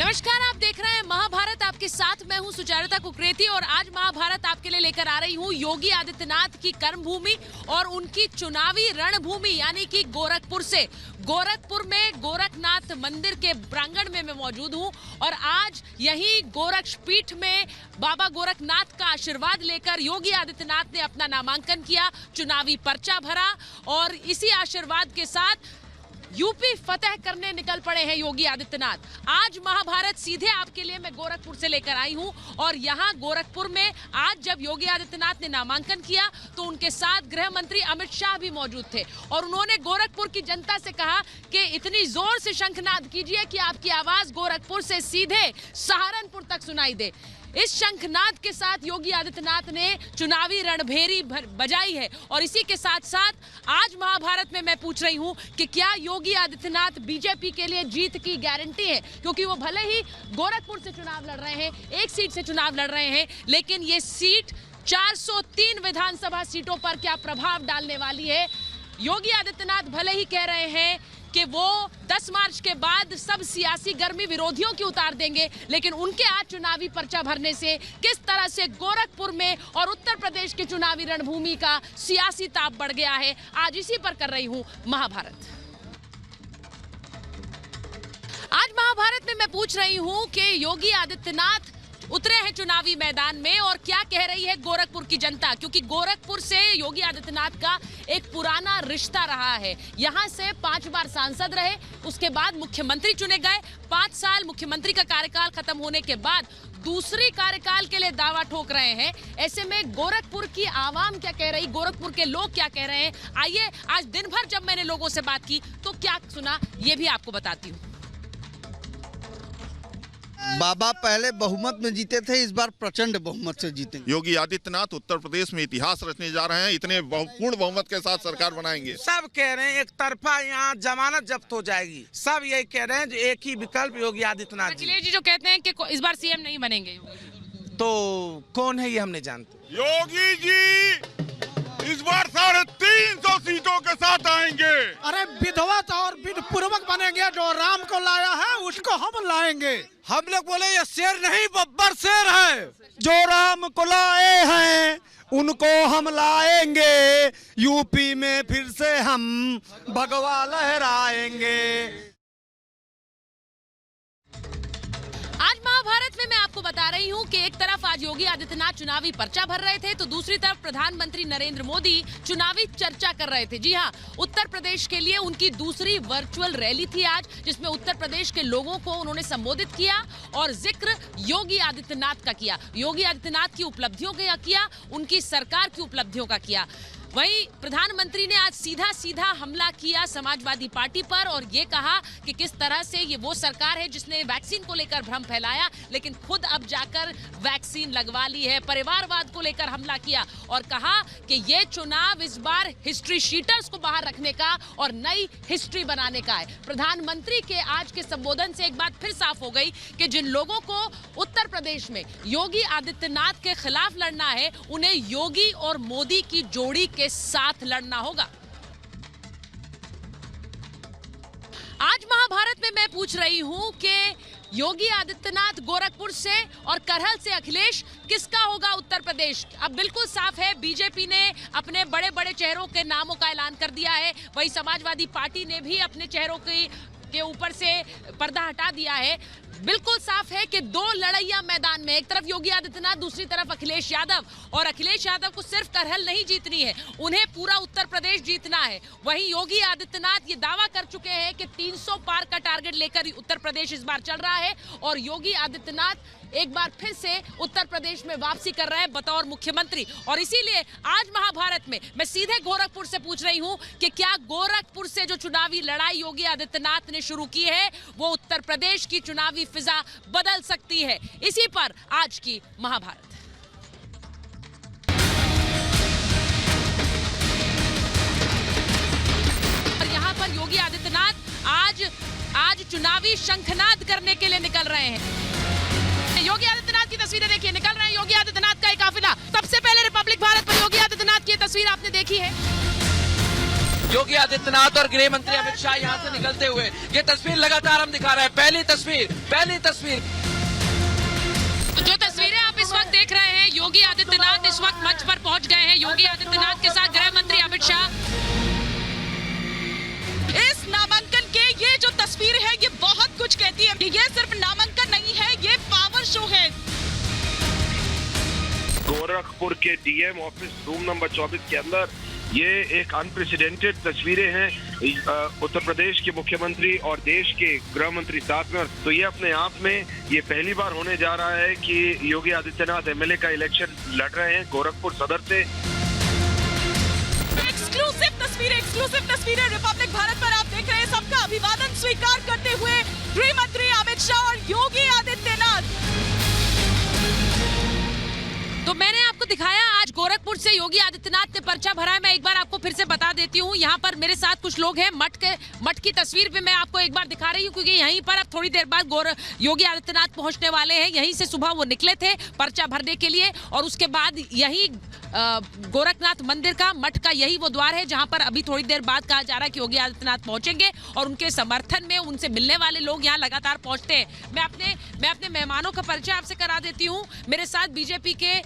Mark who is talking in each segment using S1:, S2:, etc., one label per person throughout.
S1: नमस्कार, आप देख रहे हैं महाभारत। आपके साथ मैं हूं सुचारिता कुकरेती और आज महाभारत आपके लिए लेकर आ रही हूं योगी आदित्यनाथ की कर्मभूमि और उनकी चुनावी रणभूमि यानी कि गोरखपुर से। गोरखपुर में गोरखनाथ मंदिर के प्रांगण में मैं मौजूद हूं और आज यही गोरक्षपीठ में बाबा गोरखनाथ का आशीर्वाद लेकर योगी आदित्यनाथ ने अपना नामांकन किया, चुनावी पर्चा भरा और इसी आशीर्वाद के साथ यूपी फतेह करने निकल पड़े हैं योगी आदित्यनाथ। आज महाभारत सीधे आपके लिए मैं गोरखपुर से लेकर आई हूं और यहां गोरखपुर में आज जब योगी आदित्यनाथ ने नामांकन किया तो उनके साथ गृह मंत्री अमित शाह भी मौजूद थे और उन्होंने गोरखपुर की जनता से कहा कि इतनी जोर से शंखनाद कीजिए कि आपकी आवाज गोरखपुर से सीधे सहारनपुर तक सुनाई दे। इस शंखनाद के साथ योगी आदित्यनाथ ने चुनावी रणभेरी बजाई है और इसी के साथ साथ आज महाभारत में मैं पूछ रही हूं कि क्या योगी आदित्यनाथ बीजेपी के लिए जीत की गारंटी है, क्योंकि वो भले ही गोरखपुर से चुनाव लड़ रहे हैं, एक सीट से चुनाव लड़ रहे हैं, लेकिन ये सीट 403 विधानसभा सीटों पर क्या प्रभाव डालने वाली है। योगी आदित्यनाथ भले ही कह रहे हैं कि वो 10 मार्च के बाद सब सियासी गर्मी विरोधियों की उतार देंगे, लेकिन उनके आज चुनावी पर्चा भरने से किस तरह से गोरखपुर में और उत्तर प्रदेश के चुनावी रणभूमि का सियासी ताप बढ़ गया है, आज इसी पर कर रही हूं महाभारत। आज महाभारत में मैं पूछ रही हूं कि योगी आदित्यनाथ उतरे हैं चुनावी मैदान में और क्या कह रही है गोरखपुर की जनता, क्योंकि गोरखपुर से योगी आदित्यनाथ का एक पुराना रिश्ता रहा है। यहां से 5 बार सांसद रहे, उसके बाद मुख्यमंत्री चुने गए। 5 साल मुख्यमंत्री का कार्यकाल खत्म होने के बाद दूसरी कार्यकाल के लिए दावा ठोक रहे हैं। ऐसे में गोरखपुर की आवाम क्या कह रही, गोरखपुर के लोग क्या कह रहे हैं, आइए आज दिन भर जब मैंने लोगों से बात की तो क्या सुना ये भी आपको बताती हूँ।
S2: बाबा पहले बहुमत में जीते थे, इस बार प्रचंड बहुमत से जीतेंगे।
S3: योगी आदित्यनाथ उत्तर प्रदेश में इतिहास रचने जा रहे हैं, इतने पूर्ण बहुमत के साथ सरकार बनाएंगे।
S4: सब कह रहे हैं एक तरफा यहाँ जमानत जब्त हो जाएगी, सब यही कह रहे हैं जो एक ही विकल्प योगी आदित्यनाथ जी।
S1: अखिलेश जी जो कहते हैं कि इस बार सीएम नहीं बनेंगे,
S4: तो कौन है ये हम नहीं जानते।
S3: योगी जी इस बार 350 सीटों के साथ आएंगे।
S5: अरे विधवत और विधपूर्वक बनेंगे, जो राम को लाया है उसको हम लाएंगे।
S4: हम लोग बोले ये शेर नहीं बब्बर शेर है,
S5: जो राम को लाए हैं उनको हम लाएंगे, यूपी में फिर से हम भगवा लहराएंगे।
S1: आज महाभारत में मैं आपको बता रही हूं कि एक तरफ आज योगी आदित्यनाथ चुनावी पर्चा भर रहे थे तो दूसरी तरफ प्रधानमंत्री नरेंद्र मोदी चुनावी चर्चा कर रहे थे। जी हां, उत्तर प्रदेश के लिए उनकी दूसरी वर्चुअल रैली थी आज, जिसमें उत्तर प्रदेश के लोगों को उन्होंने संबोधित किया और जिक्र योगी आदित्यनाथ का किया, योगी आदित्यनाथ की उपलब्धियों का किया, उनकी सरकार की उपलब्धियों का किया। वहीं प्रधानमंत्री ने आज सीधा हमला किया समाजवादी पार्टी पर और ये कहा कि किस तरह से ये वो सरकार है जिसने वैक्सीन को लेकर भ्रम फैलाया, लेकिन खुद अब जाकर वैक्सीन लगवा ली है। परिवारवाद को लेकर हमला किया और कहा कि ये चुनाव इस बार हिस्ट्री शीटर्स को बाहर रखने का और नई हिस्ट्री बनाने का है। प्रधानमंत्री के आज के संबोधन से एक बात फिर साफ हो गई कि जिन लोगों को उत्तर प्रदेश में योगी आदित्यनाथ के खिलाफ लड़ना है, उन्हें योगी और मोदी की जोड़ी के साथ लड़ना होगा। आज महाभारत में मैं पूछ रही हूं कि योगी आदित्यनाथ गोरखपुर से और करहल से अखिलेश, किसका होगा उत्तर प्रदेश। अब बिल्कुल साफ है, बीजेपी ने अपने बड़े बड़े चेहरों के नामों का ऐलान कर दिया है, वही समाजवादी पार्टी ने भी अपने चेहरों के ऊपर से पर्दा हटा दिया है। बिल्कुल साफ है कि 2 लड़ैया मैदान में, एक तरफ योगी आदित्यनाथ, दूसरी तरफ अखिलेश यादव, और अखिलेश यादव को सिर्फ करहल नहीं जीतनी है, उन्हें पूरा उत्तर प्रदेश जीतना है। वहीं योगी आदित्यनाथ ये दावा कर चुके हैं कि 300 पार का टारगेट लेकर उत्तर प्रदेश इस बार चल रहा है और योगी आदित्यनाथ एक बार फिर से उत्तर प्रदेश में वापसी कर रहे हैं बतौर मुख्यमंत्री। और इसीलिए आज महाभारत में मैं सीधे गोरखपुर से पूछ रही हूं कि क्या गोरखपुर से जो चुनावी लड़ाई योगी आदित्यनाथ ने शुरू की है वो उत्तर प्रदेश की चुनावी फिजा बदल सकती है। इसी पर आज की महाभारत। और यहां पर योगी आदित्यनाथ आज चुनावी शंखनाद करने के लिए निकल रहे हैं। योगी आदित्यनाथ की तस्वीरें देखिए, निकल रहे हैं योगी आदित्यनाथ का एक काफिला। सबसे पहले रिपब्लिक भारत पर योगी आदित्यनाथ की तस्वीर आपने देखी है।
S6: योगी आदित्यनाथ और गृह मंत्री अमित शाह यहाँ से निकलते हुए। ये तस्वीर लगातार हम दिखा रहे हैं। पहली तस्वीर।
S1: तो जो तस्वीरें आप इस वक्त देख रहे हैं, योगी आदित्यनाथ इस वक्त मंच पर पहुंच गए हैं। योगी आदित्यनाथ के साथ गृह मंत्री अमित शाह।
S7: इस नामांकन के ये जो तस्वीर है ये बहुत कुछ कहती है। ये सिर्फ नामांकन नहीं है, ये पावर शो है।
S8: गोरखपुर के डीएम ऑफिस रूम नंबर 24 के अंदर ये एक अनप्रेसिडेंटेड तस्वीरें हैं। उत्तर प्रदेश के मुख्यमंत्री और देश के गृह मंत्री साथ में। तो ये अपने आप में ये पहली बार होने जा रहा है कि योगी आदित्यनाथ एमएलए का इलेक्शन लड़ रहे हैं गोरखपुर सदर से।
S7: एक्सक्लूसिव तस्वीरें रिपब्लिक भारत पर आप देख रहे हैं। सबका अभिवादन स्वीकार करते हुए गृह मंत्री अमित शाह और योगी आदित्यनाथ।
S1: तो मैंने आपको दिखाया आज गोरखपुर से योगी आदित्यनाथ ने पर्चा भरा है। मैं एक बार आपको फिर से बता देती हूँ, यहाँ पर मेरे साथ कुछ लोग हैं। मठ की तस्वीर भी मैं आपको एक बार दिखा रही हूँ, क्योंकि यहीं पर अब थोड़ी देर बाद योगी आदित्यनाथ पहुंचने वाले हैं। यहीं से सुबह वो निकले थे पर्चा भरने के लिए, और उसके बाद यही गोरखनाथ मंदिर का, मठ का यही वो द्वार है जहां पर अभी थोड़ी देर बाद कहा जा रहा है कि योगी आदित्यनाथ पहुंचेंगे और उनके समर्थन में उनसे मिलने वाले लोग यहां लगातार पहुंचते हैं। मैं अपने मेहमानों का परिचय आपसे करा देती हूं। मेरे साथ बीजेपी के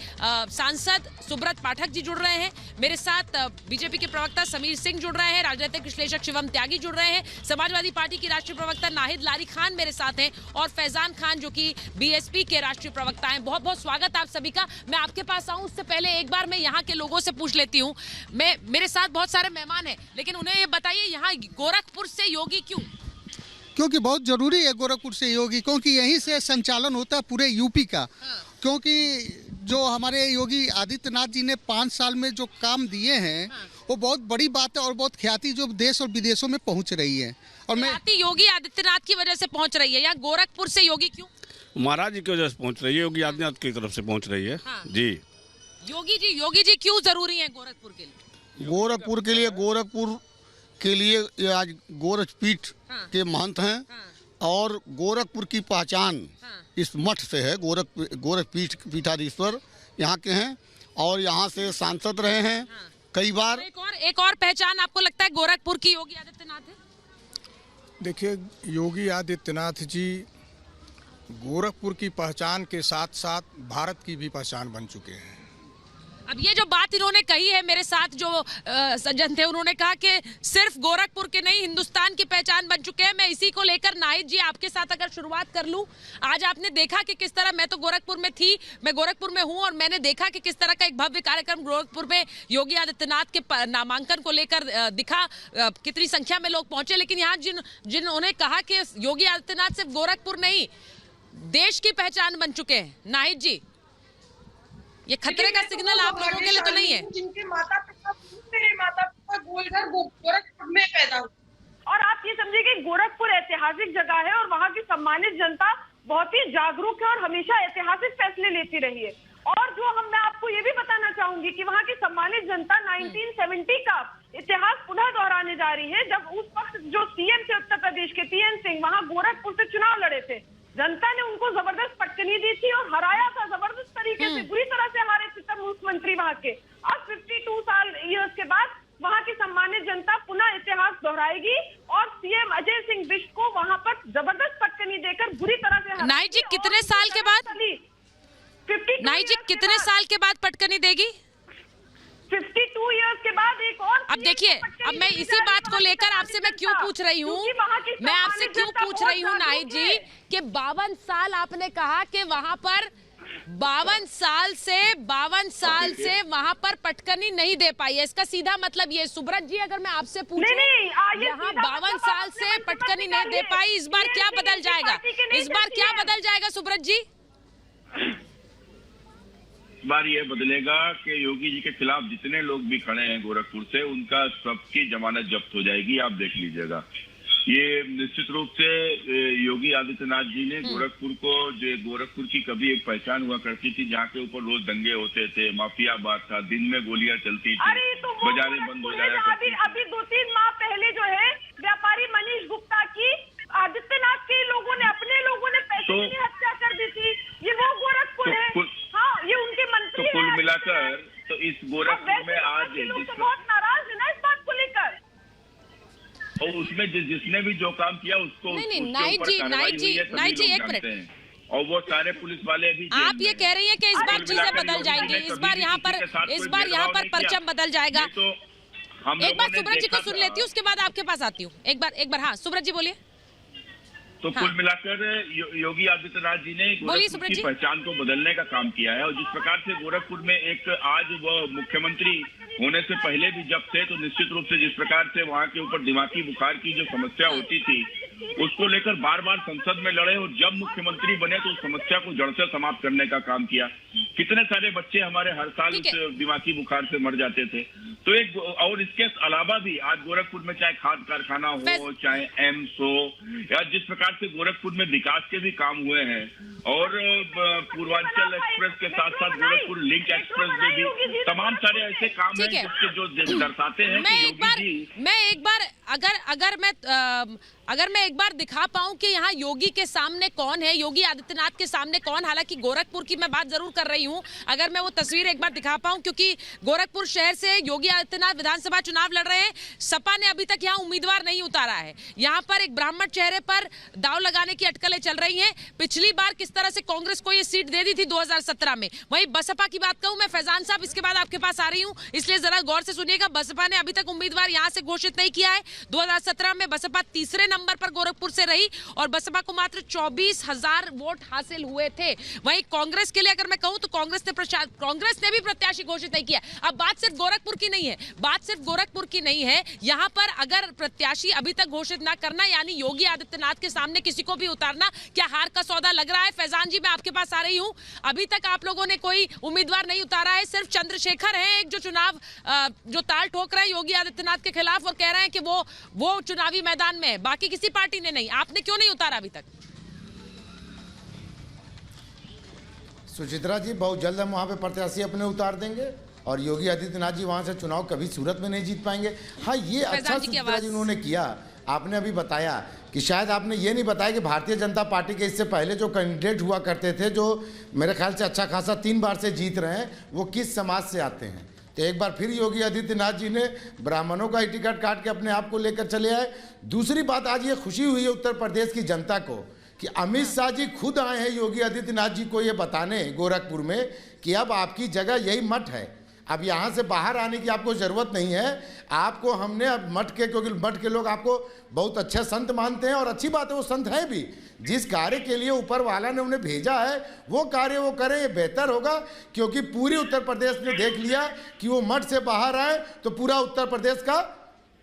S1: सांसद सुब्रत पाठक जी जुड़ रहे हैं। मेरे साथ बीजेपी के प्रवक्ता समीर सिंह जुड़ रहे हैं। राजनीतिक विश्लेषक शिवम त्यागी जुड़ रहे हैं। समाजवादी पार्टी की राष्ट्रीय प्रवक्ता नाहिद लारी खान मेरे साथ हैं, और फैजान खान जो कि बीएसपी के राष्ट्रीय प्रवक्ता हैं। बहुत बहुत स्वागत आप सभी का। मैं आपके पास आऊं उससे पहले एक बार यहाँ के लोगों से पूछ लेती हूँ। मेरे साथ बहुत सारे मेहमान हैं, लेकिन उन्हें ये बताइए यहाँ गोरखपुर से योगी क्यों?
S2: क्योंकि बहुत जरूरी है गोरखपुर से योगी, क्योंकि यहीं से संचालन होता है पूरे यूपी का। क्योंकि जो हमारे योगी आदित्यनाथ जी ने 5 साल में जो काम दिए हैं वो बहुत बड़ी बात है, और बहुत ख्याति जो देश और विदेशों में पहुंच रही है। और मैं
S1: योगी आदित्यनाथ की वजह से पहुंच रही है। यहाँ गोरखपुर से योगी क्यों?
S5: महाराज जी की वजह से पहुंच रही है, योगी आदित्यनाथ की तरफ से पहुंच रही है। जी
S1: योगी जी क्यों जरूरी है गोरखपुर के लिए?
S2: गोरखपुर के लिए ये आज गोरखपीठ के महंत हैं, और गोरखपुर की पहचान इस मठ से है। गोरखपीठ पीठाधीश्वर यहाँ के हैं, और यहाँ से सांसद रहे हैं कई बार।
S1: एक और पहचान आपको लगता है गोरखपुर की योगी आदित्यनाथ है?
S9: देखिए, योगी आदित्यनाथ जी गोरखपुर की पहचान के साथ साथ भारत की भी पहचान बन चुके हैं।
S1: अब ये जो बात इन्होंने कही है, मेरे साथ जो सज्जन थे उन्होंने कहा कि सिर्फ गोरखपुर के नहीं हिंदुस्तान की पहचान बन चुके हैं। मैं इसी को लेकर नाहिद जी आपके साथ अगर शुरुआत कर लूं। आज आपने देखा कि किस तरह, मैं तो गोरखपुर में थी, मैं गोरखपुर में हूं, और मैंने देखा कि किस तरह का एक भव्य कार्यक्रम गोरखपुर में योगी आदित्यनाथ के नामांकन को लेकर दिखा। कितनी संख्या में लोग पहुंचे, लेकिन यहाँ जिन्होंने कहा कि योगी आदित्यनाथ सिर्फ गोरखपुर नहीं देश की पहचान बन चुके हैं। नाहिद जी, ये खतरे का सिग्नल आप लोगों के लिए तो नहीं है?
S7: जिनके माता पिता गोलघर गोरखपुर में पैदा हुए, और आप ये समझिए कि गोरखपुर ऐतिहासिक जगह है और वहाँ की सम्मानित जनता बहुत ही जागरूक है और हमेशा ऐतिहासिक फैसले लेती रही है। और मैं आपको ये भी बताना चाहूंगी कि वहाँ की सम्मानित जनता 1970 का इतिहास पुनः दोहराने जा रही है, जब उस वक्त जो सीएम थे उत्तर प्रदेश के TN सिंह वहाँ गोरखपुर से चुनाव लड़े थे। जनता ने उनको जबरदस्त पटकनी दी थी और हराया था जबरदस्त तरीके से, बुरी तरह से हारे थे तब मुख्यमंत्री वहाँ के। अब 52 ईयर्स के बाद वहाँ की सम्मानित जनता पुनः इतिहास दोहराएगी और सीएम अजय सिंह बिष्ट को वहाँ पर जबरदस्त पटकनी देकर बुरी तरह से हराएगी।
S1: नाहिद जी, कितने साल के बाद? नाहिद जी, कितने साल के बाद पटकनी देगी?
S7: 52 इयर्स के बाद एक और।
S1: अब देखिए, अब मैं इसी बात को लेकर आपसे मैं क्यों पूछ रही हूँ, मैं आपसे क्यों पूछ रही हूँ नाहिद जी कि 52 साल आपने कहा कि वहाँ पर 52 साल से वहाँ पर पटकनी नहीं दे पाई है। इसका सीधा मतलब ये, सुब्रत जी अगर मैं आपसे पूछूं, यहाँ 52 साल से पटकनी नहीं दे पाई, इस बार क्या बदल जाएगा? इस बार क्या बदल जाएगा सुब्रत जी?
S8: बार ये बदलेगा कि योगी जी के खिलाफ जितने लोग भी खड़े हैं गोरखपुर से, उनका सबकी जमानत जब्त हो जाएगी। आप देख लीजिएगा, ये निश्चित रूप से योगी आदित्यनाथ जी ने गोरखपुर की कभी एक पहचान हुआ करती थी, जहाँ के ऊपर रोज दंगे होते थे, माफियाबाद था, दिन में गोलियां चलती थी, बाजारें बंद हो जाया करती थी।
S7: अभी 2-3 माह पहले जो है व्यापारी मनीष गुप्ता की आदित्यनाथ के लोगों ने, अपने लोगों ने पैसे की हत्या कर दी थी। ये वो गोरखपुर है। हाँ, ये उनके मंत्री
S8: तो कुल मिलाकर तो इस गोरखपुर में आज
S7: लोग तो बहुत नाराज है ना इस बात को लेकर।
S8: उसमें जिसने भी जो काम किया उसको
S1: नहीं,
S8: उसके
S1: नाइट
S8: ऊपर
S1: जी,
S8: कार्रवाई
S1: नाइट जी,
S8: हुई है, सभी
S1: नाइट जी,
S8: लोग
S1: एक मिनट।
S8: जानते हैं। और वो सारे पुलिस वाले भी जेल
S1: आप
S8: में
S1: ये
S8: हैं।
S1: कह रही हैं कि इस बार
S8: कुल
S1: चीजें
S8: मिलाकर
S1: बदल
S8: योगी
S1: जाएंगी,
S8: ने
S1: इस
S8: कभी
S1: बार
S8: भी
S1: यहाँ
S8: किसी
S1: पर
S8: के साथ
S1: इस
S8: कोई
S1: बार यहाँ
S8: भेदभाव
S1: पर
S8: नहीं किया।
S1: परचम बदल जाएगा।
S8: ये तो हम
S1: एक बार
S8: लोगों ने
S1: सुब्रत जी को
S8: देखा
S1: सुन
S8: था।
S1: लेती हूँ, उसके बाद आपके पास आती हूँ। एक बार हाँ सुब्रत जी बोलिए।
S8: तो
S1: हाँ।
S8: कुल मिलाकर योगी आदित्यनाथ जी ने
S1: बोलिए
S8: गोरखपुर
S1: सुब्रत
S8: की
S1: जी।
S8: पहचान को बदलने का काम किया है। और जिस प्रकार से गोरखपुर में एक आज वो मुख्यमंत्री होने से पहले भी जब थे, तो निश्चित रूप से जिस प्रकार से वहाँ के ऊपर दिमागी बुखार की जो समस्या होती थी, उसको लेकर बार बार संसद में लड़े और जब मुख्यमंत्री बने तो उस समस्या को जड़ से समाप्त करने का काम किया। कितने सारे बच्चे हमारे हर साल
S1: ठीक
S8: उस
S1: है।
S8: दिमागी बुखार से मर जाते थे। तो एक और इसके अलावा भी आज गोरखपुर में चाहे खाद कारखाना हो, चाहे एम्स हो, या जिस प्रकार से गोरखपुर में विकास के भी काम हुए हैं, और पूर्वांचल एक्सप्रेस के साथ साथ गोरखपुर लिंक एक्सप्रेस में भी तमाम सारे ऐसे काम हैं
S1: ठीक है।
S8: जिसके जो दर्शाते हैं कि
S1: मैं एक बार अगर मैं एक बार दिखा पाऊं कि यहाँ योगी के सामने कौन है, योगी आदित्यनाथ के सामने कौन, हालांकि गोरखपुर की मैं बात जरूर कर रही हूँ, अगर मैं वो तस्वीर एक बार दिखा पाऊं, क्योंकि गोरखपुर शहर से योगी आदित्यनाथ विधानसभा चुनाव लड़ रहे हैं। सपा ने अभी तक यहाँ उम्मीदवार नहीं उतारा है। यहाँ पर एक ब्राह्मण चेहरे पर दाव लगाने की अटकलें चल रही हैं। पिछली बार किस तरह से कांग्रेस को ये सीट दे दी थी 2017 में। वहीं बसपा की बात कहूं मैं, फैजान साहब इसके बाद आपके पास आ रही हूं, इसलिए जरा गौर से सुनिएगा। बसपा ने अभी तक उम्मीदवार यहां से घोषित नहीं किया है। 2017 में बसपा तीसरे नंबर पर गोरखपुर से रही और बसपा को मात्र 24,000 वोट हासिल हुए थे। वहीं कांग्रेस के लिए अगर मैं कहूं तो कांग्रेस ने भी प्रत्याशी घोषित नहीं किया। अब बात सिर्फ गोरखपुर की नहीं है, बात सिर्फ गोरखपुर की नहीं है। यहां पर अगर प्रत्याशी अभी तक घोषित ना करना, यानी योगी आदित्यनाथ के सामने किसी को भी उतारना, क्या हार का सौदा लग रहा है? फैजान जी मैं आपके पास आ रही हूं। अभी तक आप लोगों ने कोई उम्मीदवार नहीं उतारा है, सिर्फ चंद्रशेखर है एक जो चुनाव जो ताल ठोक रहा है योगी आदित्यनाथ के खिलाफ और कह रहे हैं कि वो चुनावी मैदान में है। बाकी किसी पार्टी ने नहीं। आपने क्यों नहीं उतारा अभी तक?
S10: सुचित्रा जी, बहुत जल्द हम वहाँ पे प्रत्याशी अपने उतार देंगे और योगी आदित्यनाथ जी वहाँ से चुनाव कभी सूरत में नहीं जीत पाएंगे। हाँ, ये अच्छा सुचित्रा जी उन्होंने किया। आपने अभी बताया कि शायद आपने ये नहीं बताया कि भारतीय जनता पार्टी के इससे पहले जो कैंडिडेट हुआ करते थे, जो मेरे ख्याल से अच्छा खासा 3 बार से जीत रहे हैं, वो किस समाज से आते हैं। तो एक बार फिर योगी आदित्यनाथ जी ने ब्राह्मणों का ही टिकट काट के अपने आप को लेकर चले आए। दूसरी बात, आज ये खुशी हुई है उत्तर प्रदेश की जनता को कि अमित शाह जी खुद आए हैं योगी आदित्यनाथ जी को ये बताने गोरखपुर में कि अब आपकी जगह यही मठ है, अब यहाँ से बाहर आने की आपको ज़रूरत नहीं है। आपको हमने अब मठ के, क्योंकि मठ के लोग आपको बहुत अच्छे संत मानते हैं और अच्छी बात है, वो संत हैं भी। जिस कार्य के लिए ऊपर वाला ने उन्हें भेजा है वो कार्य वो करें, ये बेहतर होगा। क्योंकि पूरी उत्तर प्रदेश ने देख लिया कि वो मठ से बाहर आए तो पूरा उत्तर प्रदेश का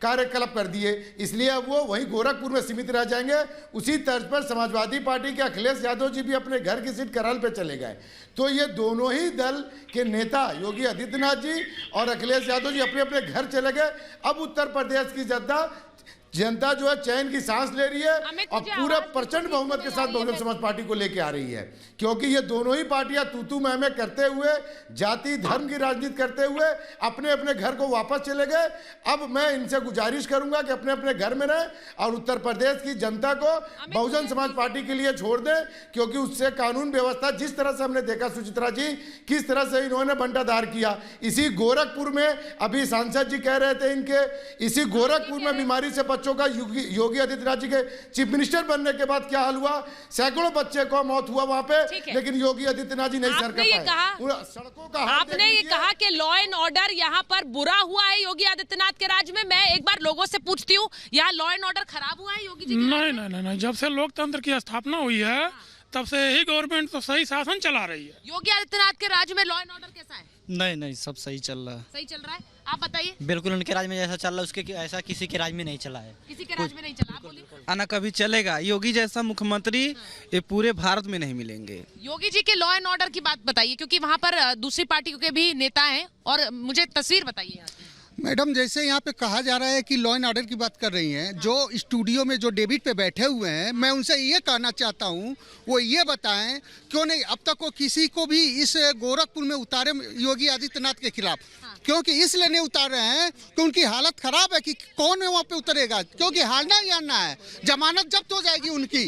S10: कार्यकलाप कर दिए, इसलिए अब वो वहीं गोरखपुर में सीमित रह जाएंगे। उसी तर्ज पर समाजवादी पार्टी के अखिलेश यादव जी भी अपने घर की सीट कराल पे चले गए। तो ये दोनों ही दल के नेता योगी आदित्यनाथ जी और अखिलेश यादव जी अपने अपने घर चले गए। अब उत्तर प्रदेश की जनता जो है चैन की सांस ले रही है और पूरा प्रचंड बहुमत के साथ बहुजन समाज पार्टी को लेके आ रही है। क्योंकि ये दोनों ही पार्टियां तूतू महमे करते हुए, जाति धर्म की राजनीति करते हुए अपने अपने घर को वापस चले गए। अब मैं इनसे गुजारिश करूंगा कि अपने अपने घर में रहें और उत्तर प्रदेश की जनता को बहुजन समाज पार्टी के लिए छोड़ दें। क्योंकि उससे कानून व्यवस्था, जिस तरह से हमने देखा सुचित्रा जी, किस तरह से इन्होंने बंटाधार किया। इसी गोरखपुर में अभी सांसद जी कह रहे थे, इनके इसी गोरखपुर में बीमारी से बच्चों का योगी आदित्यनाथ जी के चीफ मिनिस्टर बनने के बाद क्या हाल हुआ, सैकड़ों बच्चे को मौत हुआ वहां पे, लेकिन योगी आदित्यनाथ जी नहीं सर कर पाए। सड़कों का
S1: आपने ये कहा कि लॉ एंड ऑर्डर यहाँ पर बुरा हुआ है योगी आदित्यनाथ के राज में। मैं एक बार लोगों से पूछती हूँ, यहाँ लॉ एंड ऑर्डर खराब हुआ है योगी जी?
S11: नहीं, जब से लोकतंत्र की स्थापना हुई है तब से यही गवर्नमेंट तो सही शासन चला रही है।
S1: योगी आदित्यनाथ के राज में लॉ एंड ऑर्डर कैसा है?
S12: नहीं, सब सही चल रहा है।
S1: सही चल रहा है, आप बताइए।
S12: बिल्कुल उनके राज में जैसा चल रहा है उसके ऐसा किसी के राज में नहीं चला है।
S1: किसी के राज में नहीं चला, आप बोलिए।
S13: आना कभी चलेगा, योगी जैसा मुख्यमंत्री ये पूरे भारत में नहीं मिलेंगे।
S1: योगी जी के लॉ एंड ऑर्डर की बात बताइए, क्योंकि वहाँ पर दूसरी पार्टियों के भी नेता हैं, और मुझे तस्वीर बताइए यहाँ की।
S2: मैडम, जैसे यहाँ पे कहा जा रहा है कि लॉ एंड ऑर्डर की बात कर रही हैं, जो स्टूडियो में जो डेबिट पे बैठे हुए हैं, मैं उनसे ये कहना चाहता हूँ, वो ये बताएं क्यों नहीं अब तक वो किसी को भी इस गोरखपुर में उतारे योगी आदित्यनाथ के खिलाफ। क्योंकि इसलिए नहीं उतार रहे हैं कि उनकी हालत खराब है कि कौन है वहाँ पे उतरेगा, क्योंकि हारना ही हारना है, जमानत जब्त हो जाएगी उनकी।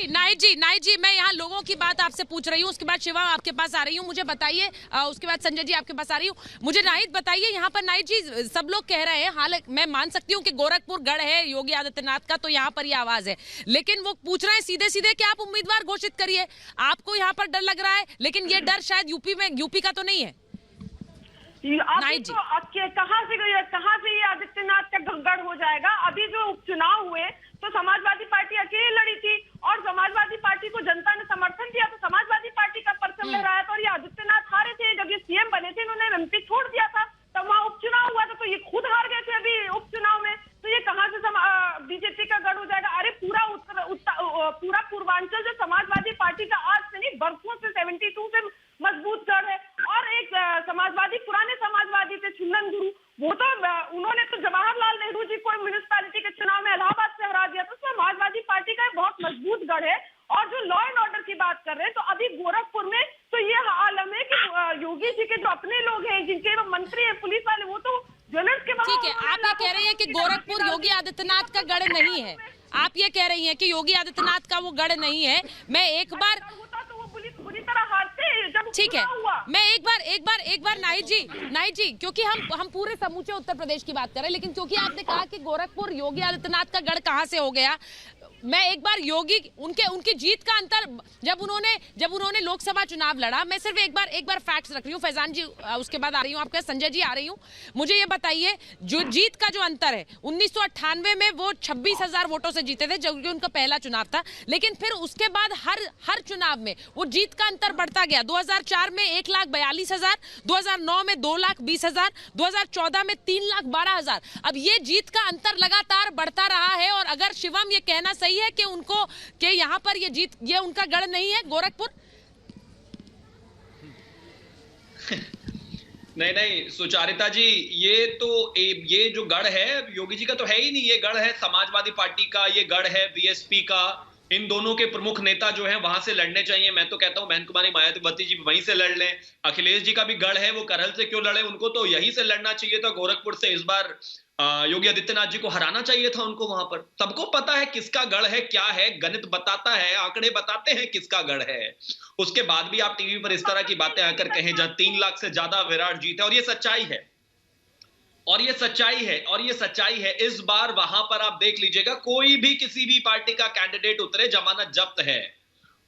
S1: नाइट जी, मैं यहाँ लोगों की बात आपसे पूछ रही हूँ, उसके बाद शिवा आपके पास आ रही हूँ, मुझे बताइए, उसके बाद संजय जी आपके पास आ रही हूँ। मुझे नाइट बताइए, यहाँ पर नाइट जी सब सब लोग कह रहे हैं, हालांकि मैं मान सकती हूँ कि गोरखपुर गढ़ है योगी आदित्यनाथ का, तो यहाँ पर ये आवाज है, लेकिन वो पूछ रहे हैं सीधे सीधे कि आप उम्मीदवार घोषित करिए। आपको यहाँ पर डर लग रहा है, लेकिन ये डर शायद यूपी का तो नहीं है।
S7: कहाँ से ये आदित्यनाथ का गढ़ हो जाएगा? अभी जो उपचुनाव हुए तो समाजवादी पार्टी अकेले लड़ी थी और समाजवादी पार्टी को जनता ने समर्थन दिया, तो समाजवादी पार्टी का परचम लहराया था और ये आदित्यनाथ हारे थे। जब ये सीएम बने थे इन्होंने एमपी छोड़ दिया था, तब वहाँ उपचुनाव हुआ था तो ये खुद हार गए थे अभी उपचुनाव में, तो ये कहाँ से बीजेपी का गढ़ हो जाएगा? अरे पूरा पूर्वांचल जो समाजवादी पार्टी का आज से नहीं बरसों से 72 से मजबूत गढ़ है। और एक पुराने समाजवादी थे छुन्नन गुरु, वो तो उन्होंने तो जवाहरलाल नेहरू जी को म्युनिसिपैलिटी के चुनाव में इलाहाबाद से हरा दिया, तो समाजवादी पार्टी का बहुत मजबूत गढ़ है। और जो लॉ एंड ऑर्डर की बात कर रहे हैं, तो अभी गोरखपुर में तो ये आलम है कि योगी जी के जो अपने लोग हैं, जिनके वो मंत्री है, पुलिस वाले, वो तो ज्वेलर्स के
S1: ठीक है, आप ये कह रही हैं कि गोरखपुर योगी आदित्यनाथ का गढ़ नहीं है, आप ये कह रही हैं कि योगी आदित्यनाथ का वो गढ़ नहीं है। मैं एक बार
S7: बुरी तरह हारते, जब
S1: ठीक है, मैं एक बार नाहिद जी, क्योंकि हम पूरे समूचे उत्तर प्रदेश की बात कर रहे हैं, लेकिन क्योंकि आपने कहा कि गोरखपुर योगी आदित्यनाथ का गढ़ कहां से हो गया, मैं एक बार योगी उनकी जीत का अंतर जब उन्होंने लोकसभा चुनाव लड़ा, मैं सिर्फ एक बार फैक्ट्स रख रही हूँ। फैजान जी उसके बाद आ रही हूँ, आपके संजय जी आ रही हूँ। मुझे ये बताइए, जो जीत का जो अंतर है, 1998 में वो 26,000 वोटों से जीते थे, जो कि उनका पहला चुनाव था, लेकिन फिर उसके बाद हर चुनाव में वो जीत का अंतर बढ़ता गया। 2004 में 1,42,000, 2009 में 2,20,000, 2014 में 3,12,000। अब ये जीत का अंतर लगातार बढ़ता रहा है, और अगर शिवम ये कहना सही है कि यहाँ पर ये उनका गढ़ नहीं है गोरखपुर?
S14: नहीं सुचारिता जी, ये जो गढ़ है योगी जी का तो है ही नहीं, ये गढ़ है समाजवादी पार्टी का, ये गढ़ है बीएसपी का। इन दोनों के प्रमुख नेता जो हैं वहां से लड़ने चाहिए। मैं तो कहता हूं बहन कुमारी मायावती जी वहीं से लड़ लें। अखिलेश जी का भी गढ़ है, वो करहल से क्यों लड़े? उनको तो यहीं से लड़ना चाहिए था, गोरखपुर से। इस बार योगी आदित्यनाथ जी को हराना चाहिए था उनको वहां पर। सबको पता है किसका गढ़ है, क्या है, गणित बताता है, आंकड़े बताते हैं किसका गढ़ है। उसके बाद भी आप टीवी पर इस तरह की बातें आकर कहें, जहां 3 लाख से ज्यादा विराट जीत है, और ये सच्चाई है, और ये सच्चाई है। इस बार वहां पर आप देख लीजिएगा, कोई भी किसी भी पार्टी का कैंडिडेट उतरे, जमानत जब्त है।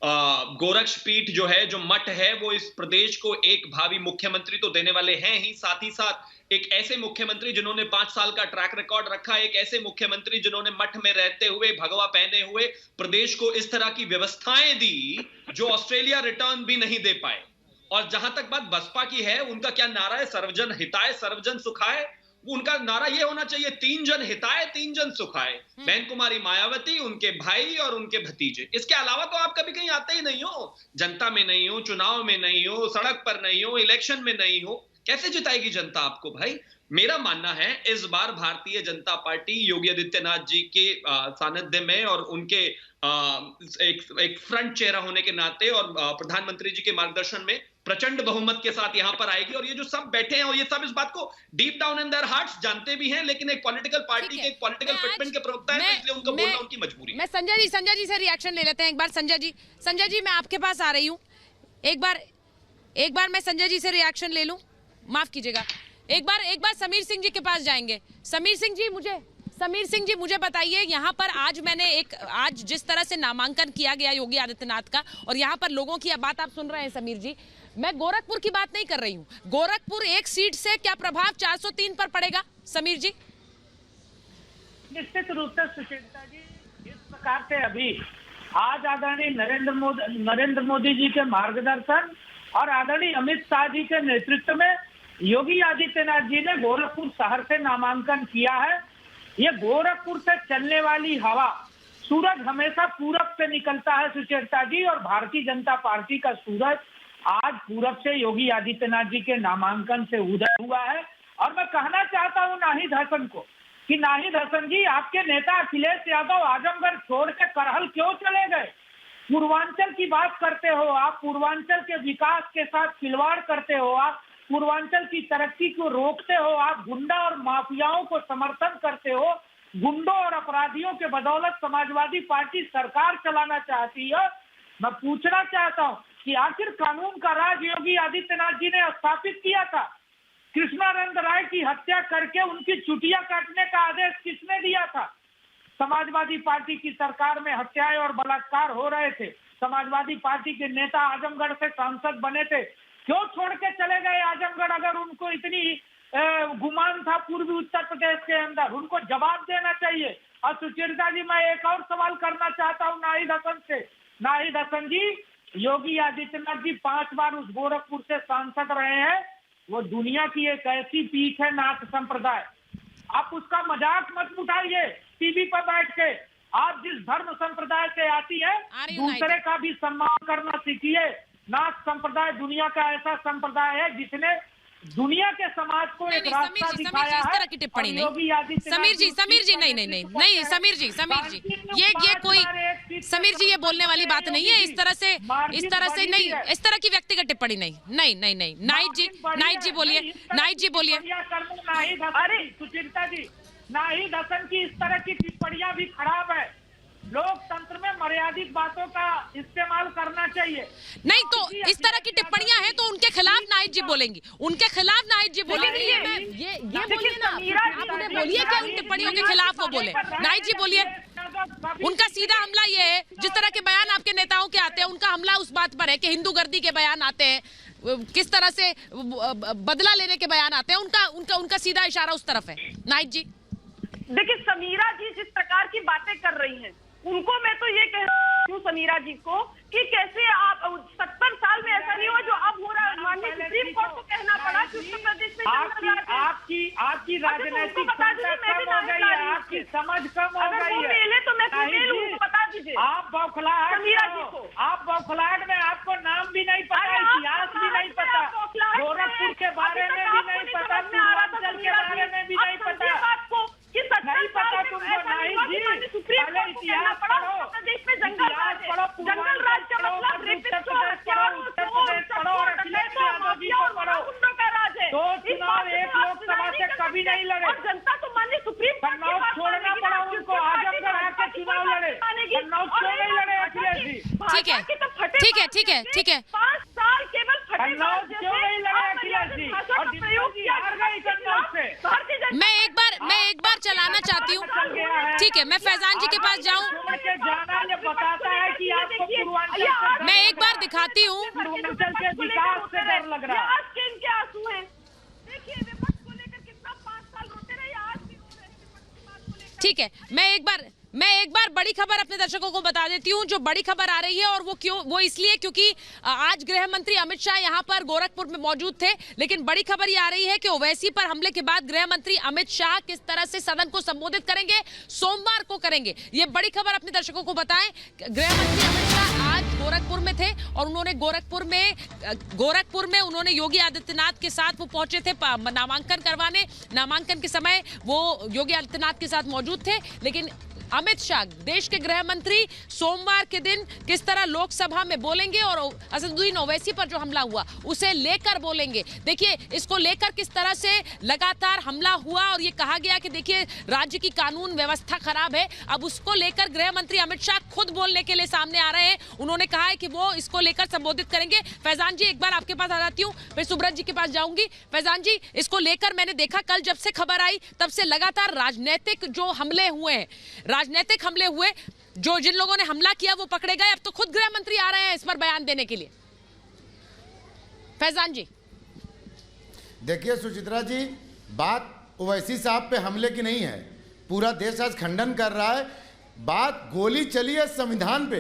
S14: गोरक्षपीठ जो है, जो मठ है, वो इस प्रदेश को एक भावी मुख्यमंत्री तो देने वाले हैं ही, साथ ही साथ एक ऐसे मुख्यमंत्री जिन्होंने 5 साल का ट्रैक रिकॉर्ड रखा, एक ऐसे मुख्यमंत्री जिन्होंने मठ में रहते हुए, भगवा पहने हुए प्रदेश को इस तरह की व्यवस्थाएं दी जो ऑस्ट्रेलिया रिटर्न भी नहीं दे पाए। और जहां तक बात बसपा की है, उनका क्या नारा है? सर्वजन हिताय सर्वजन सुखाय। उनका नारा यह होना चाहिए, 3 जन हिताय 3 जन सुखाय। बहन कुमारी मायावती, उनके भाई और उनके भतीजे। इसके अलावा तो आप कभी कहीं आते ही नहीं हो, जनता में नहीं हो, चुनाव में नहीं हो, सड़क पर नहीं हो, इलेक्शन में नहीं हो। कैसे जिताएगी जनता आपको भाई? मेरा मानना है इस बार भारतीय जनता पार्टी योगी आदित्यनाथ जी के सानिध्य में और उनके एक फ्रंट चेहरा होने के नाते और प्रधानमंत्री जी के मार्गदर्शन में प्रचंड बहुमत के साथ यहां पर आएगी। और ये जो सब बैठे हैं, और ये सब इस बात को deep down in their hearts जानते भी हैं, लेकिन एक पॉलिटिकल पार्टी के, एक पॉलिटिकल फिटमेंट के प्रवक्ता है, इसलिए उनको बोलना उनकी मजबूरी है।
S1: मैं संजय जी से रिएक्शन ले लेते हैं एक बार। संजय जी मैं आपके पास आ रही हूँ, एक बार मैं संजय जी से रिएक्शन ले लूं, माफ कीजिएगा। एक बार समीर सिंह जी के पास जाएंगे। समीर सिंह जी मुझे बताइए, यहाँ पर आज जिस तरह से नामांकन किया गया योगी आदित्यनाथ का, और यहाँ पर लोगों की बात आप सुन रहे हैं समीर जी, मैं गोरखपुर की बात नहीं कर रही हूँ। गोरखपुर एक सीट से क्या प्रभाव 403 पर पड़ेगा समीर जी?
S15: निश्चित रूप से सुचेता जी, इस प्रकार से अभी आज आदरणीय नरेंद्र मोदी जी के मार्गदर्शन और आदरणीय अमित शाह जी के नेतृत्व में योगी आदित्यनाथ जी ने गोरखपुर शहर से नामांकन किया है। ये गोरखपुर से चलने वाली हवा, सूरज हमेशा पूरब से निकलता है सुचेता जी, और भारतीय जनता पार्टी का सूरज आज पूरब से योगी आदित्यनाथ जी के नामांकन से उदय हुआ है। और मैं कहना चाहता हूँ नाहिद हसन को कि नाहिद हसन जी, आपके नेता अखिलेश यादव आजमगढ़ छोड़ के करहल क्यों चले गए? पूर्वांचल की बात करते हो आप, पूर्वांचल के विकास के साथ खिलवाड़ करते हो आप, पूर्वांचल की तरक्की को रोकते हो आप, गुंडा और माफियाओं को समर्थन करते हो। गुंडों और अपराधियों के बदौलत समाजवादी पार्टी सरकार चलाना चाहती है। मैं पूछना चाहता हूं कि आखिर कानून का राज योगी आदित्यनाथ जी ने स्थापित किया था, कृष्णानंद राय की हत्या करके उनकी चुटिया काटने का आदेश किसने दिया था? समाजवादी पार्टी की सरकार में हत्याएं और बलात्कार हो रहे थे। समाजवादी पार्टी के नेता आजमगढ़ से सांसद बने थे, क्यों छोड़ के चले गए आजमगढ़? अगर उनको इतनी गुमान था पूर्वी उत्तर प्रदेश के अंदर, उनको जवाब देना चाहिए। और सुचरिता जी, मैं एक और सवाल करना चाहता हूँ नाहिद हसन से। नाहिद हसन जी, योगी आदित्यनाथ जी 5 बार उस गोरखपुर से सांसद रहे हैं। वो दुनिया की एक ऐसी पीठ है नाथ संप्रदाय, आप उसका मजाक मत उठाइए टीवी पर बैठ के। आप जिस धर्म संप्रदाय से आती है, दूसरे का भी सम्मान करना सीखिए। नाथ संप्रदाय दुनिया का ऐसा संप्रदाय है जिसने दुनिया के समाज को एक रास्ता दिखाया है।
S1: इस तरह की टिप्पणी नहीं समीर जी, नहीं समीर जी, ये कोई समीर जी ये बोलने वाली बात नहीं है। इस तरह से नहीं, इस तरह की व्यक्तिगत टिप्पणी नहीं। नाहिद जी बोलिए।
S15: अरे सुचरिता जी, नाहिद हसन की इस तरह की टिप्पणियां भी खराब है। लोकतंत्र में मर्यादित बातों का इस्तेमाल करना चाहिए।
S1: नहीं तो इस तरह की टिप्पणियां हैं तो उनके खिलाफ नाहिद जी बोलेंगी, उनके खिलाफ नाहिद जी बोलेंगी। ये बोलिए ना, आप उन्हें बोलिए कि उन टिप्पणियों के खिलाफ वो बोले। नाहिद जी बोलिए। उनका सीधा हमला ये है, जिस तरह के बयान आपके नेताओं के आते हैं, उनका हमला उस बात पर है कि हिंदू गर्दी के बयान आते हैं, किस तरह से बदला लेने के बयान आते हैं, उनका सीधा इशारा उस तरफ है। नाहिद जी
S7: देखिए, समीरा जी जिस प्रकार की बातें कर रही हैं, उनको मैं तो ये कह रही हूँ समीरा जी को कि कैसे आप 70 साल में ऐसा नहीं हुआ जो अब हो रहा है। माननीय सुप्रीम कोर्ट को कहना पड़ा कि उत्तर प्रदेश में
S15: आपकी राजनीतिक कम हो गई है, आपकी समझ कम हो गई है।
S7: तो मैं बता दीजिए।
S15: आप बौखलाहट में आपको नाम भी नहीं पता, इतिहास भी नहीं पता, गोरखपुर के बारे में भी नहीं पता, पूर्वांचल के बारे में भी नहीं पता, नहीं पता तुमको। नाहिद जी, पहले इतिहास पढ़ो, जंगल राज का मतलब उत्तर प्रदेश पढ़ो, और अखिलेश यादव जी को पढ़ो। 2 चुनाव एक लोकसभा से कभी नहीं लड़े,
S7: जनता तो माननीय सुप्रीम
S15: कन्नौज छोड़ना पड़ा उनको, आजमगढ़ आके चुनाव लड़े, कन्नौज क्यों नहीं लड़े अखिलेश जी?
S1: ठीक है
S7: 5 साल केवल
S15: कन्नौज क्यों नहीं लड़े अखिलेश जी? और दिल्ली हार गई कन्नौज से।
S1: मैं एक बार चलाना चाहती हूँ। ठीक है, मैं फैजान जी के पास जाऊँ। मैं एक बार दिखाती हूँ।
S15: पूर्वांचल के विकास से डर लग रहा है।
S7: आज के इनके आंसू हैं। देखिए विपक्ष को लेकर कितना 5 साल रोते रहे, आज भी रो रहे हैं विपक्ष की बात को लेकर।
S1: ठीक है, मैं एक बार बड़ी खबर अपने दर्शकों को बता देती हूँ। जो बड़ी खबर आ रही है, और वो इसलिए क्योंकि आज गृह मंत्री अमित शाह यहाँ पर गोरखपुर में मौजूद थे, लेकिन बड़ी खबर ये आ रही है कि ओवैसी पर हमले के बाद गृह मंत्री अमित शाह किस तरह से सदन को संबोधित करेंगे, सोमवार को करेंगे। ये बड़ी खबर अपने दर्शकों को बताएं। गृह मंत्री अमित शाह आज गोरखपुर में थे और उन्होंने गोरखपुर में उन्होंने योगी आदित्यनाथ के साथ वो पहुंचे थे नामांकन करवाने। नामांकन के समय वो योगी आदित्यनाथ के साथ मौजूद थे, लेकिन अमित शाह देश के गृह मंत्री सोमवार के दिन किस तरह लोकसभा में बोलेंगे और असदुद्दीन ओवैसी पर जो हमला हुआ उसे लेकर बोलेंगे। देखिए, इसको लेकर किस तरह से लगातार हमला हुआ और ये कहा गया कि देखिए राज्य की कानून व्यवस्था खराब है। अब उसको लेकर गृह मंत्री अमित शाह खुद बोलने के लिए सामने आ रहे हैं। उन्होंने कहा है कि वो इसको लेकर संबोधित करेंगे। फैजान जी, एक बार आपके पास आ जाती हूँ, फिर सुब्रत जी के पास जाऊंगी। फैजान जी, इसको लेकर मैंने देखा कल जब से खबर आई तब से लगातार राजनीतिक जो हमले हुए हैं, राजनीतिक हमले हुए, जो जिन लोगों ने हमला किया वो पकड़े गए। अब तो खुद गृह मंत्री आ रहे हैं इस पर बयान देने के लिए। फैजान जी
S10: देखिए सुचित्रा जी, बात ओवैसी साहब पे हमले की नहीं है, पूरा देश आज खंडन कर रहा है। बात गोली चली है संविधान पे,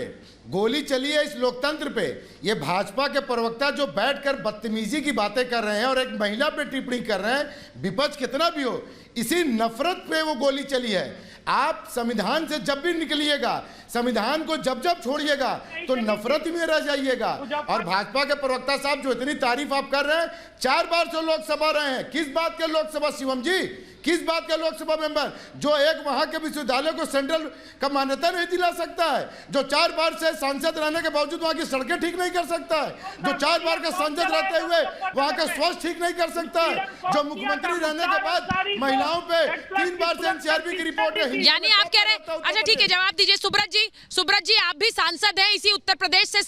S10: गोली चली है इस लोकतंत्र पे। ये भाजपा के प्रवक्ता जो बैठकर बदतमीजी की बातें कर रहे हैं और एक महिला पे टिप्पणी कर रहे हैं, विपक्ष कितना भी हो, इसी नफरत पे वो गोली चली है। आप संविधान से जब भी निकलिएगा, संविधान को जब छोड़िएगा तो नफरत में रह जाइएगा। और भाजपा के प्रवक्ता साहब जो इतनी तारीफ आप कर रहे हैं, 4 बार से लोकसभा रहे हैं, किस बात के लोकसभा शिवम जी, किस बात के लोकसभा मेंबर जो एक वहां के विश्वविद्यालय को सेंट्रल का मान्यता नहीं दिला सकता है, जो 4 बार से सांसद रहने के बावजूद वहां की सड़कें ठीक नहीं कर सकता है, जो 4 बार के सांसद रहते हुए वहां का स्वास्थ्य ठीक नहीं कर सकता है, जो मुख्यमंत्री रहने के बाद महिलाओं पे 3 बार से एनसीआरबी की रिपोर्ट है
S1: यानी आप कह रहे हैं, अच्छा ठीक है, जवाब दीजिए सुब्रत जी आप भी सांसद हैं, इसी उत्तर प्रदेश से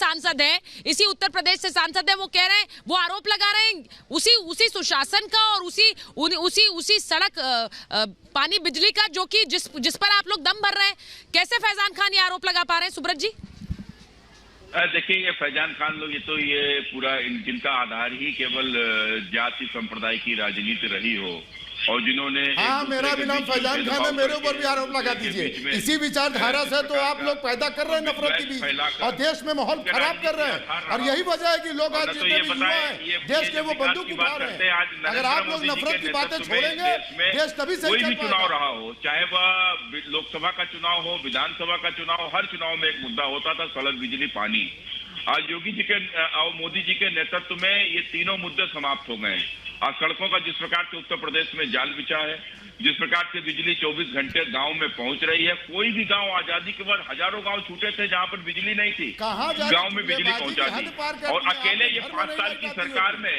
S1: सांसद हैं, वो कह रहे हैं, वो आरोप लगा रहे हैं उसी सुशासन का और उसी सड़क पानी बिजली का जो कि जिस पर आप लोग दम भर रहे हैं। कैसे फैजान खान ये आरोप लगा पा रहे हैं सुब्रत जी?
S8: देखिए, ये फैजान खान लोग ये पूरा जिनका आधार ही केवल जाति संप्रदाय की राजनीति रही हो और जिन्होंने
S10: मेरा भी नाम फैजान खान है, मेरे ऊपर भी आरोप लगा दीजिए। इसी विचारधारा से तो आप लोग पैदा कर रहे हैं नफरत की बीज और देश में माहौल खराब कर रहे हैं, और यही वजह है कि लोग आज जितने भी युवा हैं देश के वो बंदूक उठा रहे हैं। अगर आप लोग नफरत की बातें छोड़ेंगे देश तभी से
S8: कोई भी चुनाव रहा हो, चाहे वह लोकसभा का चुनाव हो, विधानसभा का चुनाव, हर चुनाव में एक मुद्दा होता था, सड़क, बिजली, पानी। आज योगी जी के और मोदी जी के नेतृत्व में ये तीनों मुद्दे समाप्त हो गए। आज सड़कों का जिस प्रकार से उत्तर प्रदेश में जाल बिछा है, जिस प्रकार से बिजली 24 घंटे गांव में पहुंच रही है, कोई भी गांव आजादी के बाद हजारों गांव छूटे थे जहां पर बिजली नहीं थी, गांव में बिजली पहुंचा दी। और अकेले ये 5 साल की सरकार में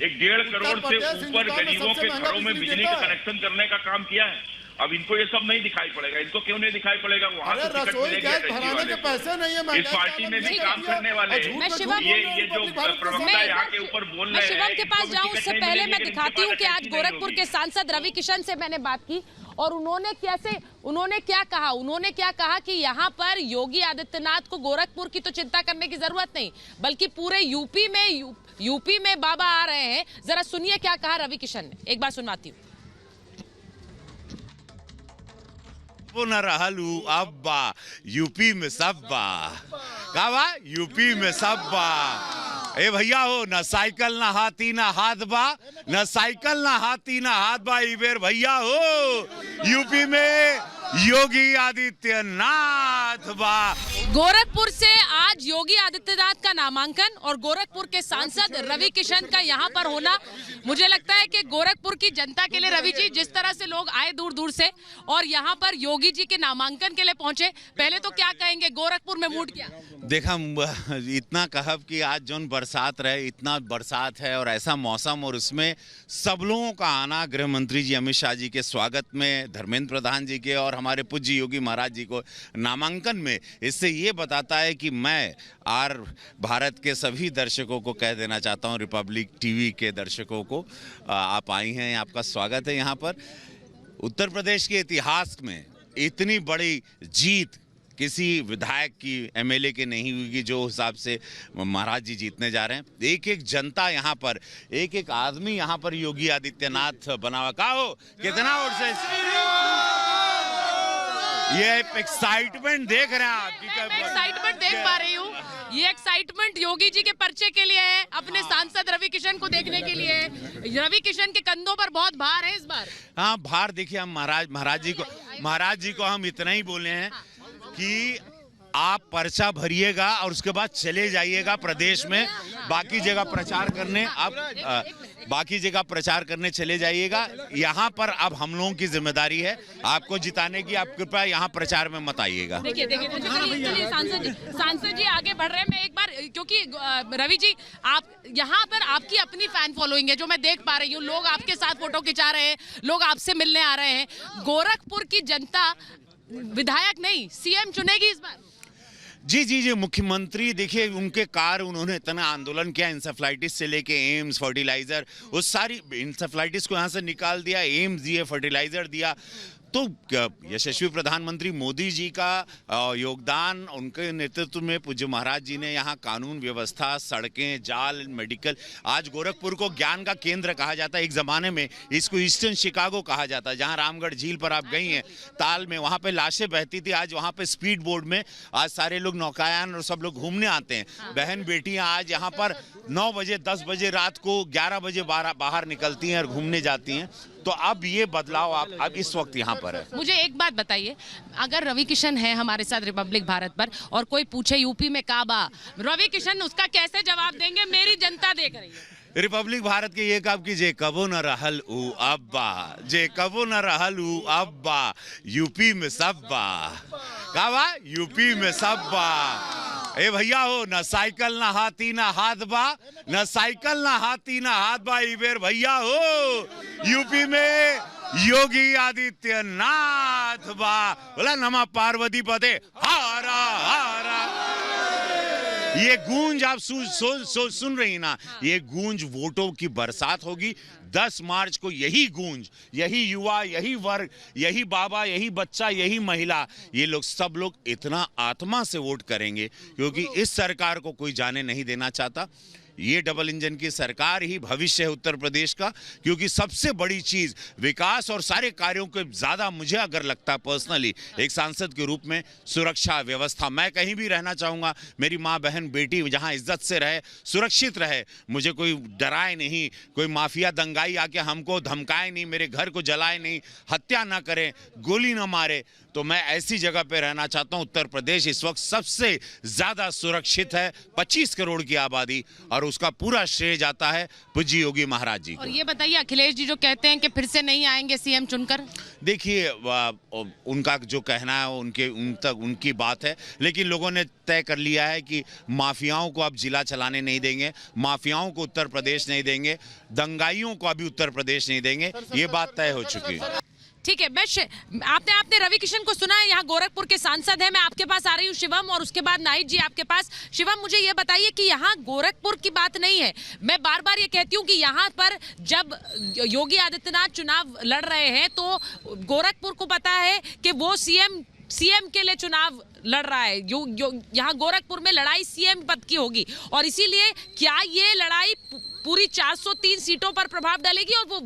S8: 1.5 करोड़ से ऊपर गरीबों के घरों में बिजली का कनेक्शन करने का काम किया है। अब इनको ये सब नहीं दिखाई पड़ेगा। इनको क्यों नहीं दिखाई पड़ेगा? वहाँ तो टिकट मिलेगी,
S10: पैसे नहीं है,
S8: इस पार्टी में भी काम करने वाले ये जो प्रवक्ता यहाँ के ऊपर बोल रहे हैं,
S1: शिवम के पास जाऊं उससे पहले मैं दिखाती हूँ कि आज गोरखपुर के सांसद रवि किशन से मैंने बात की और उन्होंने क्या कहा कि यहाँ पर योगी आदित्यनाथ को गोरखपुर की तो चिंता करने की जरूरत नहीं, बल्कि पूरे यूपी में बाबा आ रहे हैं। जरा सुनिए क्या कहा रवि किशन ने, एक बार सुनवाती हूँ।
S16: न रहलू अब्बा यूपी में सब बा, का यूपी में सब बा। ए भैया हो, न साइकिल ना हाथी ना हाथ बा, न साइकिल ना हाथी ना हाथ बा। इबेर भैया हो यूपी में योगी आदित्यनाथ बा।
S1: गोरखपुर से आज योगी आदित्यनाथ का नामांकन और गोरखपुर के सांसद रवि किशन का यहाँ पर होना, मुझे लगता है कि गोरखपुर की जनता के लिए रवि जी जिस तरह से लोग आए दूर दूर से और यहाँ पर योगी जी के नामांकन के लिए पहुंचे, पहले तो क्या कहेंगे गोरखपुर में मूड क्या?
S16: देखा इतना कहब कि आज जोन बरसात रहे, इतना बरसात है और ऐसा मौसम, और उसमें सब लोगों का आना, गृह मंत्री जी अमित शाह जी के स्वागत में, धर्मेंद्र प्रधान जी के और हमारे पूज्य योगी महाराज जी को नामांकन में, इससे ये बताता है कि मैं भारत के सभी दर्शकों को कह देना चाहता हूँ, रिपब्लिक टीवी के दर्शकों को, आप आई हैं, आपका स्वागत है यहाँ पर। उत्तर प्रदेश के इतिहास में इतनी बड़ी जीत किसी विधायक की, एमएलए के नहीं हुई जो हिसाब से महाराज जी जीतने जा रहे हैं। एक एक जनता यहाँ पर, एक एक आदमी यहाँ पर योगी आदित्यनाथ बना हुआ। का हो कितना और से ये एक्साइटमेंट देख रहे हैं आप?
S1: मैं एक्साइटमेंट देख पा रही हूँ। ये एक्साइटमेंट योगी जी के पर्चे के लिए है, अपने सांसद रवि किशन को देखने के लिए है। रवि किशन के कंधों पर बहुत भार है इस बार।
S16: हाँ, भार देखिए, हम महाराज जी को हम इतना ही बोले हैं कि आप पर्चा भरिएगा और उसके बाद चले जाइएगा प्रदेश में, बाकी जगह प्रचार करने, आप बाकी जगह प्रचार करने चले जाइएगा। यहाँ पर अब हम लोगों की जिम्मेदारी है आपको जिताने की। आप कृपया यहाँ प्रचार में मत आइएगा।
S1: देखिए चलिए सांसद जी आगे बढ़ रहे हैं। मैं एक बार, क्योंकि रवि जी आप यहाँ पर आपकी अपनी फैन फॉलोइंग है जो मैं देख पा रही हूँ, लोग आपके साथ फोटो खिंचा रहे हैं, लोग आपसे मिलने आ रहे हैं। गोरखपुर की जनता विधायक नहीं सीएम चुनेगी इस बार?
S16: जी, मुख्यमंत्री देखिए, उनके कार्य, उन्होंने इतना आंदोलन किया, इंसेफ्लाइटिस से लेके एम्स, फर्टिलाइजर, उस सारी इंसेफ्लाइटिस को यहाँ से निकाल दिया, एम्स दिए, फर्टिलाइजर दिया। तो यशस्वी प्रधानमंत्री मोदी जी का योगदान, उनके नेतृत्व में पूज्य महाराज जी ने यहाँ कानून व्यवस्था, सड़कें, जाल, मेडिकल, आज गोरखपुर को ज्ञान का केंद्र कहा जाता है। एक ज़माने में इसको ईस्टर्न शिकागो कहा जाता है। जहाँ रामगढ़ झील पर आप गई हैं, ताल में, वहाँ पे लाशें बहती थी, आज वहाँ पे स्पीड बोट में आज सारे लोग, नौकायान और सब लोग घूमने आते हैं। बहन बेटियाँ आज यहाँ पर 9 बजे 10 बजे रात को 11 बजे बाहर निकलती हैं और घूमने जाती हैं। तो अब ये बदलाव अब इस वक्त यहाँ पर है।
S1: मुझे एक बात बताइए, अगर रवि किशन है हमारे साथ रिपब्लिक भारत पर और कोई पूछे यूपी में काबा, रवि किशन उसका कैसे जवाब देंगे? मेरी जनता देख रही है।
S16: रिपब्लिक भारत के ये काम कीजिए, कबो न रहल उ अब्बा, जे कबो न रहल उ अब्बा, यूपी में सब बा, का यूपी में सब बा। ए भैया हो, न साइकिल ना हाथी ना हाथ बा, न साइकिल ना हाथी ना हाथ बा। इबेर भैया हो यूपी में योगी आदित्यनाथ वाह, बोला नमः पार्वती पते हारा हारा। ये गूंज आप सुन रही ना, ये गूंज वोटों की बरसात होगी। 10 मार्च को यही गूंज, यही युवा, यही वर्ग, यही बाबा, यही बच्चा, यही महिला, ये लोग सब लोग इतना आत्मा से वोट करेंगे क्योंकि इस सरकार को कोई जाने नहीं देना चाहता। ये डबल इंजन की सरकार ही भविष्य है उत्तर प्रदेश का, क्योंकि सबसे बड़ी चीज विकास और सारे कार्यों के ज्यादा मुझे अगर लगता है पर्सनली एक सांसद के रूप में सुरक्षा व्यवस्था। मैं कहीं भी रहना चाहूंगा, मेरी माँ बहन बेटी जहां इज्जत से रहे, सुरक्षित रहे, मुझे कोई डराए नहीं, कोई माफिया दंगाई आके हमको धमकाए नहीं, मेरे घर को जलाए नहीं, हत्या ना करे, गोली ना मारे। तो मैं ऐसी जगह पे रहना चाहता हूं। उत्तर प्रदेश इस वक्त सबसे ज्यादा सुरक्षित है, 25 करोड़ की आबादी, और उसका पूरा श्रेय जाता है पूज्य योगी महाराज जी को।
S1: और ये बताइए, अखिलेश जी जो कहते हैं कि फिर से नहीं आएंगे सीएम चुनकर,
S16: देखिए उनका जो कहना है उनकी बात है, लेकिन लोगों ने तय कर लिया है कि माफियाओं को अब जिला चलाने नहीं देंगे, माफियाओं को उत्तर प्रदेश नहीं देंगे, दंगाइयों को अभी उत्तर प्रदेश नहीं देंगे, ये बात तय हो चुकी है।
S1: ठीक है, आपने रवि किशन को सुना है, यहाँ गोरखपुर के सांसद हैं। मैं आपके पास आ रही हूँ शिवम, और उसके बाद नाहिद जी आपके पास। शिवम, मुझे ये बताइए कि यहाँ गोरखपुर की बात नहीं है, मैं बार बार ये कहती हूँ कि यहाँ पर जब योगी आदित्यनाथ चुनाव लड़ रहे हैं तो गोरखपुर को पता है कि वो सीएम के लिए चुनाव लड़ रहा है। यहाँ गोरखपुर में लड़ाई सीएम पद की होगी, और इसीलिए क्या ये लड़ाई पूरी 403 सीटों पर प्रभाव डालेगी, और वो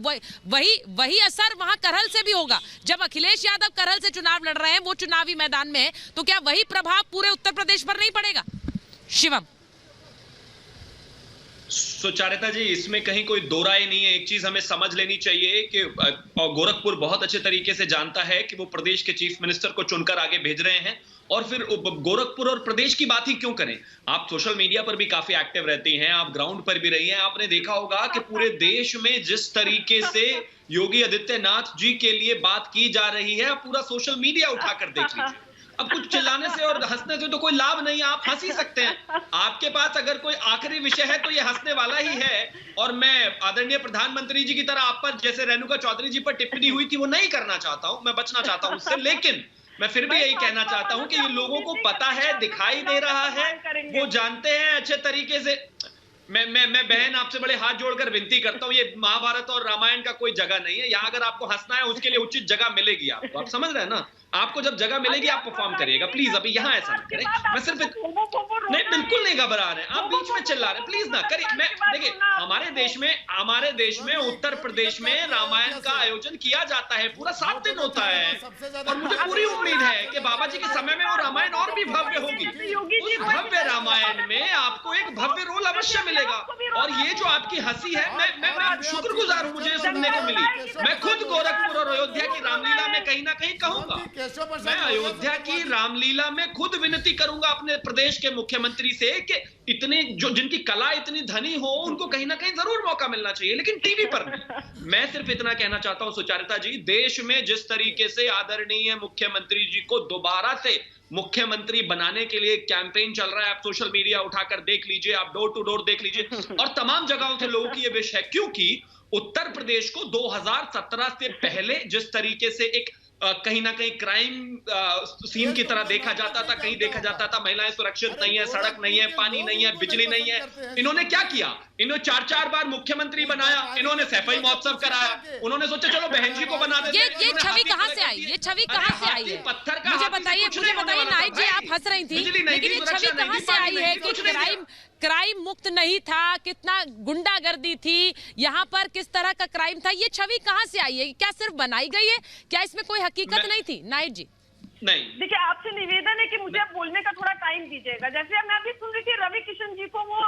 S1: वही असर वहां करहल से भी होगा। जब अखिलेश यादव करहल से चुनाव लड़ रहे हैं, वो चुनावी मैदान में है, तो क्या वही प्रभाव पूरे उत्तर प्रदेश पर नहीं पड़ेगा? शिवम।
S14: सुचारिता जी, इसमें कहीं कोई दो राय नहीं है। एक चीज हमें समझ लेनी चाहिए कि गोरखपुर बहुत अच्छे तरीके से जानता है कि वो प्रदेश के चीफ मिनिस्टर को चुनकर आगे भेज रहे हैं, और फिर गोरखपुर और प्रदेश की बात ही क्यों करें। आप सोशल मीडिया पर भी काफी एक्टिव रहती हैं, आप ग्राउंड पर भी रही हैं, आपने देखा होगा कि पूरे देश में जिस तरीके से योगी आदित्यनाथ जी के लिए बात की जा रही है, पूरा सोशल मीडिया उठाकर देख लीजिए। अब कुछ चिल्लाने से और हंसने से तो कोई लाभ नहीं है, आप हंस ही सकते हैं। आपके पास अगर कोई आखिरी विषय है तो ये हंसने वाला ही है, और मैं आदरणीय प्रधानमंत्री जी की तरह आप पर, जैसे रेणुका चौधरी जी पर टिप्पणी हुई थी, वो नहीं करना चाहता हूं, मैं बचना चाहता हूं उससे। लेकिन मैं फिर भी यही कहना चाहता हूं कि ये लोगों को पता है, दिखाई दे रहा है, वो जानते हैं अच्छे तरीके से। मैं बहन आपसे बड़े हाथ जोड़कर विनती करता हूं, ये महाभारत और रामायण का कोई जगह नहीं है यहाँ। अगर आपको हंसना है उसके लिए उचित जगह मिलेगी आपको, आप समझ रहे हैं ना। आपको जब जगह मिलेगी आप परफॉर्म करिएगा, प्लीज अभी यहाँ ऐसा ना करें। मैं सिर्फ नहीं, बिल्कुल नहीं घबरा रहे हैं आप, बीच में चिल्ला रहे हैं, प्लीज ना करिए। मैं देखिए, हमारे देश में उत्तर प्रदेश में रामायण का आयोजन किया जाता है, पूरा 7 दिन होता है, और मुझे पूरी उम्मीद है कि बाबा जी के समय में वो रामायण और भी भव्य होगी। उस भव्य रामायण में आपको एक भव्य रोल अवश्य मिलेगा। और ये जो आपकी हंसी है, मैं शुक्रगुजार हूँ, मुझे सुनने को मिली। मैं खुद गोरखपुर और अयोध्या की रामलीला में कहीं ना कहीं कहूंगा, मैं अयोध्या की रामलीला में खुद विनती करूंगा अपने प्रदेश के मुख्यमंत्री से कि इतने जो जिनकी कला इतनी धनी हो, उनको कहीं ना कहीं जरूर मौका मिलना चाहिए, लेकिन टीवी पर नहीं। मैं सिर्फ इतना कहना चाहता हूं सुचारिता जी, देश में जिस तरीके से आदरणीय मुख्यमंत्री जी को दोबारा से मुख्यमंत्री बनाने के लिए कैंपेन चल रहा है, आप सोशल मीडिया उठाकर देख लीजिए, आप डोर टू डोर देख लीजिए, और तमाम जगहों से लोगों की यह विश है, क्योंकि उत्तर प्रदेश को 2017 से पहले जिस तरीके से एक कहीं ना कहीं क्राइम सीन की तरह देखा जाता था, कहीं देखा जाता था महिलाएं सुरक्षित नहीं है, सड़क नहीं है, पानी नहीं है, बिजली नहीं है। इन्होंने क्या किया, इन्होंने 4-4 बार मुख्यमंत्री बनाया, इन्होंने सैफई महोत्सव कराया, उन्होंने सोचा चलो बहन जी को बना देते हैं।
S1: ये छवि कहां से आई, ये छवि कहां से आई है? मुझे बताइए नाहिद जी, आप हंस रही थी, लेकिन ये छवि कहां से आई है कि क्राइम मुक्त नहीं था, कितना गुंडागर्दी थी यहाँ पर, किस तरह का क्राइम था, ये छवि कहाँ से आई है? क्या सिर्फ बनाई गई है? क्या इसमें कोई हकीकत नहीं थी? नाहिद जी
S14: नहीं,
S7: देखिए आपसे निवेदन है कि मुझे बोलने का थोड़ा टाइम दीजिएगा। जैसे मैं अभी सुन रही थी रवि किशन जी को, वो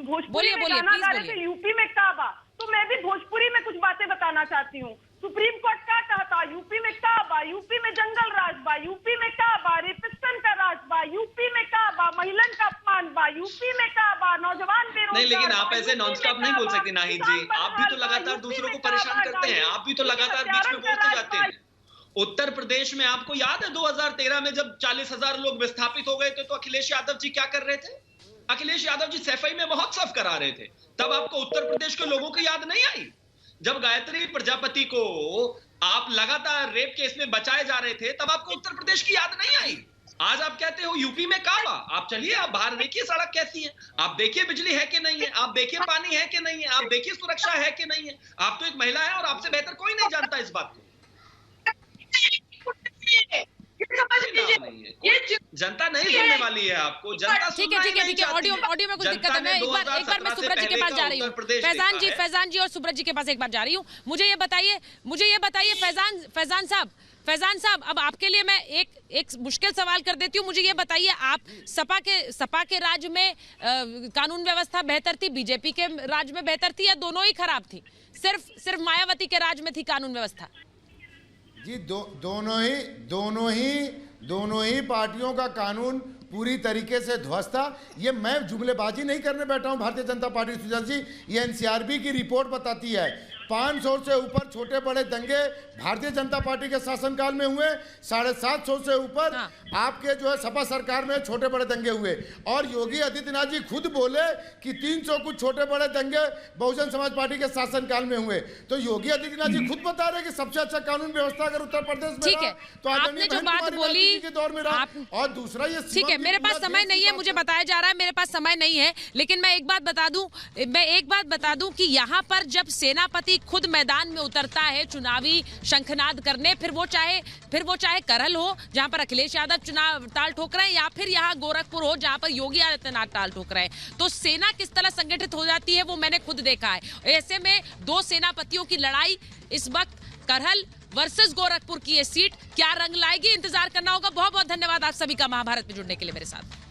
S7: भोजपुरी में गाना गा रहे थे, यूपी में काबा, तो मैं भी भोजपुरी में कुछ बातें बताना चाहती हूँ। सुप्रीम कोर्ट क्या कहता, यूपी में काबा, यूपी में जंगल राज बा, यूपी में काबा, रेपिस्टन का राज बा, यूपी में काबा, महिलन का अपमान बा, यूपी में काबा, नौजवान बेरोजगार।
S14: नहीं, लेकिन आप ऐसे नॉन स्टॉप नहीं बोल सकती नाहिद जी, आप भी तो लगातार दूसरों को परेशान करते हैं, आप भी तो लगातार बीच में बोलते जाते हैं। उत्तर प्रदेश में आपको याद है 2013 में जब 40,000 लोग विस्थापित हो गए थे, तो अखिलेश यादव जी क्या कर रहे थे? अखिलेश यादव जी सैफई में महोत्सव करा रहे थे, तब आपको उत्तर प्रदेश के लोगों की याद नहीं आई? जब गायत्री प्रजापति को आप लगातार रेप केस में बचाए जा रहे थे, तब आपको उत्तर प्रदेश की याद नहीं आई। आज आप कहते हो यूपी में क्या हुआ? आप चलिए, आप बाहर देखिए सड़क कैसी है, आप देखिए बिजली है कि नहीं है, आप देखिए पानी है कि नहीं है, आप देखिए सुरक्षा है कि नहीं है। आप तो एक महिला है और आपसे बेहतर कोई नहीं जानता इस बात को। जनता नहीं सुनने वाली है आपको, जनता
S1: ठीक है, ऑडियो में कुछ दिक्कत है। मैं एक बार मैं सुब्रत जी के पास जा रही हूँ। फैजान जी और सुब्रत जी के पास एक बार जा रही हूँ। मुझे ये बताइए फैजान साहब, अब आपके लिए मैं एक मुश्किल सवाल कर देती हूँ। मुझे ये बताइए, आप सपा के राज में कानून व्यवस्था बेहतर थी, बीजेपी के राज में बेहतर थी, या दोनों ही खराब थी? सिर्फ मायावती के राज में थी कानून व्यवस्था?
S10: जी दोनों ही पार्टियों का कानून पूरी तरीके से ध्वस्त था। ये मैं जुमलेबाजी नहीं करने बैठा हूं भारतीय जनता पार्टी सुजल जी, ये एनसीआरबी की रिपोर्ट बताती है 500 से ऊपर छोटे बड़े दंगे भारतीय जनता पार्टी के शासनकाल में हुए, 750 से ऊपर आपके जो है सपा सरकार में छोटे बड़े दंगे हुए। और योगी आदित्यनाथ जी खुद बोले कि 300 कुछ छोटे बड़े दंगे बहुजन समाज पार्टी के शासनकाल में हुए। तो योगी आदित्यनाथ जी खुद बता रहे कि सबसे अच्छा कानून व्यवस्था अगर उत्तर प्रदेश में रहा तो
S1: आपने जो बात बोली
S10: के दौर में रहा। और दूसरा ये
S1: ठीक है, मेरे पास समय नहीं है, मुझे बताया जा रहा है मेरे पास समय नहीं है, लेकिन मैं एक बात बता दूं कि यहाँ पर जब सेनापति खुद मैदान में उतरता है चुनावी शंखनाद करने, फिर वो चाहे करहल हो जहां पर अखिलेश यादव चुनाव ताल ठोक रहे हैं, या फिर यहाँ गोरखपुर हो जहां पर योगी आदित्यनाथ ताल ठोक रहे हैं, तो सेना किस तरह संगठित हो जाती है वो मैंने खुद देखा है। ऐसे में दो सेनापतियों की लड़ाई इस वक्त करहल वर्सेस गोरखपुर की ये सीट क्या रंग लाएगी, इंतजार करना होगा। बहुत बहुत धन्यवाद आप सभी का महाभारत में जुड़ने के लिए मेरे साथ।